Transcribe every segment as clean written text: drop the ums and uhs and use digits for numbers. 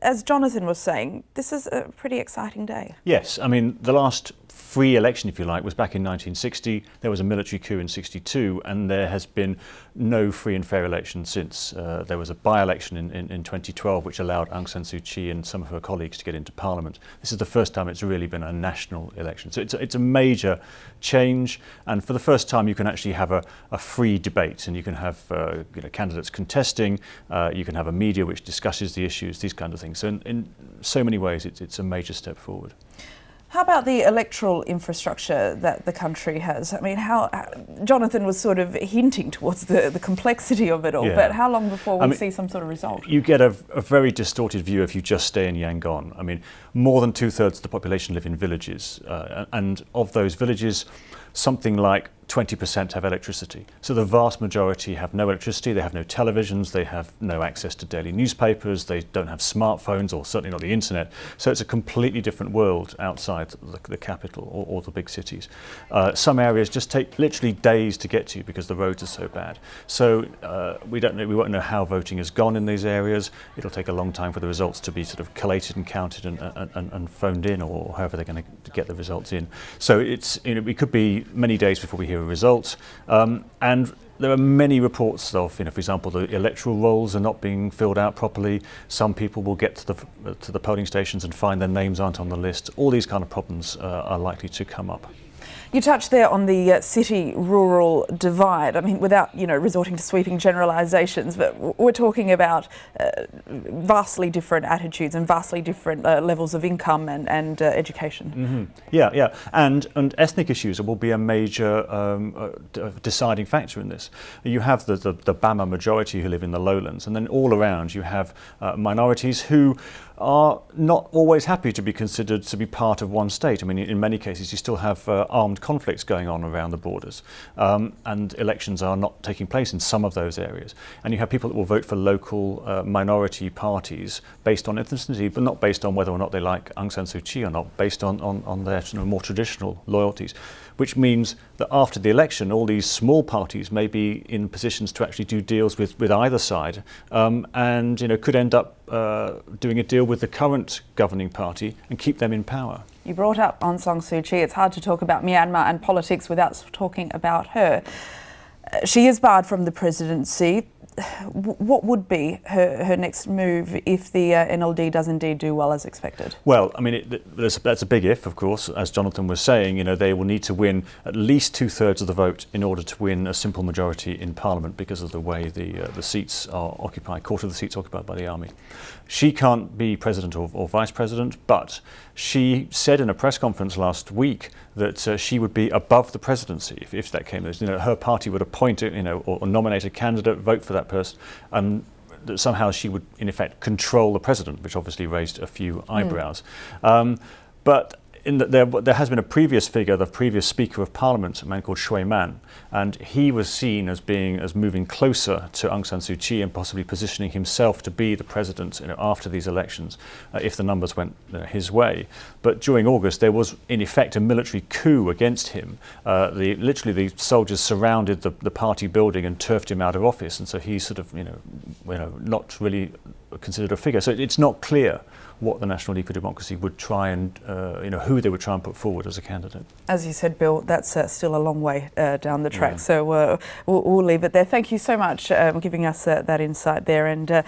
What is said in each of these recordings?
as Jonathan was saying, this is a pretty exciting day. Yes, I mean, the last free election, if you like, was back in 1960. There was a military coup in 62, and there has been no free and fair election since. There was a by-election in 2012, which allowed Aung San Suu Kyi and some of her colleagues to get into parliament. This is the first time it's really been a national election. So it's a major change, and for the first time you can actually have a free debate, and you can have candidates contesting, you can have a media which discusses the issues, these kind of things. So in so many ways it's a major step forward. How about the electoral infrastructure that the country has? I mean, Jonathan was sort of hinting towards the complexity of it all, but how long before we see some sort of result? You get a very distorted view if you just stay in Yangon. I mean, more than 2/3 of the population live in villages, and of those villages, something like 20% have electricity. So the vast majority have no electricity, they have no televisions, they have no access to daily newspapers, they don't have smartphones, or certainly not the internet. So it's a completely different world outside the capital or the big cities. Some areas just take literally days to get to because the roads are so bad. So we won't know how voting has gone in these areas. It'll take a long time for the results to be sort of collated and counted and phoned in, or however they're going to get the results in. So it could be many days before we hear a result, and there are many reports of, for example, the electoral rolls are not being filled out properly. Some people will get to the polling stations and find their names aren't on the list. All these kind of problems are likely to come up. You touched there on the city-rural divide. I mean, without resorting to sweeping generalisations, but we're talking about vastly different attitudes and vastly different levels of income and education. Mm-hmm. Yeah, and ethnic issues will be a major deciding factor in this. You have the Bama majority who live in the lowlands, and then all around you have minorities who are not always happy to be considered to be part of one state. I mean, in many cases you still have armed conflicts going on around the borders, and elections are not taking place in some of those areas. And you have people that will vote for local minority parties based on ethnicity, but not based on whether or not they like Aung San Suu Kyi or not, based on their more traditional loyalties, which means that after the election all these small parties may be in positions to actually do deals with either side, and could end up doing a deal with the current governing party and keep them in power. You brought up Aung San Suu Kyi. It's hard to talk about Myanmar and politics without talking about her. She is barred from the presidency. What would be her next move if the NLD does indeed do well as expected? Well, I mean, that's a big if, of course. As Jonathan was saying, they will need to win at least 2/3 of the vote in order to win a simple majority in Parliament because of the way the seats are occupied, a quarter of the seats occupied by the army. She can't be president or vice president, but she said in a press conference last week that she would be above the presidency if that came. Her party would appoint or nominate a candidate, vote for that person, and that somehow she would in effect control the president, which obviously raised a few eyebrows. But there has been a previous figure, the previous Speaker of Parliament, a man called Shui Man, and he was seen as moving closer to Aung San Suu Kyi and possibly positioning himself to be the president after these elections if the numbers went his way. But during August there was in effect a military coup against him. Literally the soldiers surrounded the party building and turfed him out of office, and so he's sort of not really considered a figure. So it's not clear what the National League for Democracy would try and, who they would try and put forward as a candidate. As you said, Bill, that's still a long way down the track, so we'll leave it there. Thank you so much for giving us that insight there. And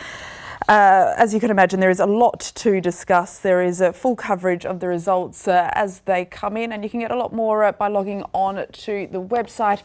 as you can imagine, there is a lot to discuss. There is a full coverage of the results as they come in, and you can get a lot more by logging on to the website.